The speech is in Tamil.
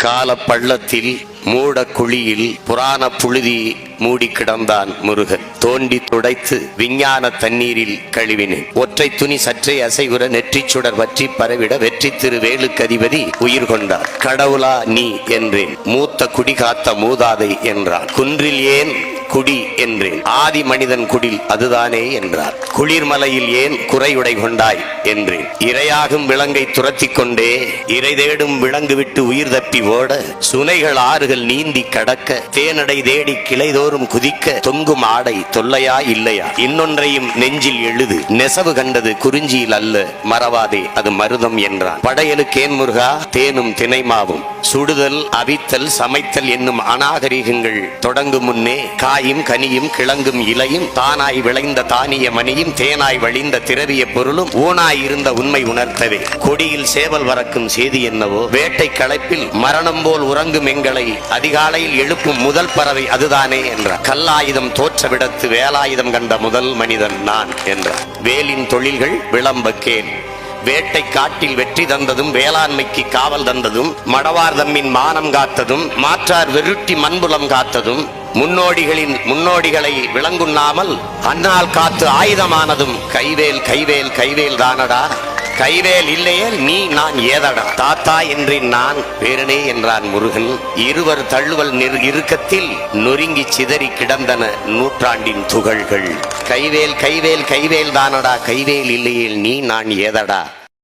கால பள்ளத்தில் மூட குழியில் புராண புழுதி மூடி கிடந்தான் முருகன். தோண்டி துடைத்து விஞ்ஞான தண்ணீரில் கழுவினேன். ஒற்றை துணி சற்றே அசைவுற நெற்றி சுடர் பற்றி பரவிட வெற்றி திரு வேலுக்கு அதிபதி உயிர் கொண்டார். கடவுளா நீ என்றேன். மூத்த குடி காத்த மூதாதை என்றான். குன்றில் ஏன் குடி என்றேன். ஆதி மனிதன் குடில் அதுதானே என்றார். குளிர்மலையில் ஏன் குறையுடை கொண்டாய் என்றேன். இரையாகும் விலங்கை துரத்தி கொண்டே இறை தேடும் விலங்கு விட்டு உயிர் தப்பி ஓட சுனைகள் ஆறுகள் நீந்தி கடக்க தேனடை தேடி கிளைதோறும் குதிக்க தொங்கும் ஆடை தொல்லையா இல்லையா? இன்னொன்றையும் நெஞ்சில் எழுது. நெசவு கண்டது குறிஞ்சியில் அல்ல மறவாதே அது மருதம் என்றான். படையலுக்கேன் முருகா தேனும் தினைமாவும் சுடுதல் அவித்தல் சமைத்தல் என்னும் அநாகரிகங்கள் தொடங்கும் முன்னே காயும் கனியும் கிழங்கும் இலையும் தானாய் விளைந்த தானிய மணியும் தேனாய் வழிந்த திரவிய பொருளும் ஊனாய் இருந்த உண்மை உணர்த்தவே கொடியில் சேவல் வரக்கும் செய்தி என்னவோ வேட்டை களைப்பில் மரணம் போல் உறங்கும் எங்களை அதிகாலையில் எழுப்பும் முதல் பறவை அதுதானே என்றார். கல்லாயுதம் தோற்ற விடத்து வேலாயுதம் கண்ட முதல் மனிதன் நான் என்றார். வேலின் தொழில்கள் விளம்பக்கேன். வேட்டை காட்டில் வெற்றி தந்ததும் வேளாண்மைக்கு காவல் தந்ததும் மடவார் தம்மின் மானம் காத்ததும் மாற்றார் வெருட்டி மண்புலம் காத்ததும் முன்னோடிகளை விளங்குண்ணாமல் அன்னால் காத்து ஆயுதமானதும் கைவேல் கைவேல் கைவேல் தானடா. கைவேல் இல்லையே நீ நான் ஏதடா. தாத்தா என்றேன் நான் பேரனே என்றான் முருகன். இருவர் தள்ளுவல் இறுக்கத்தில் நொறுங்கி சிதறி கிடந்தன நூற்றாண்டின் துகள்கள். கைவேல் கைவேல் கைவேல் தானடா. கைவேல் இல்லையே நீ நான் ஏதடா.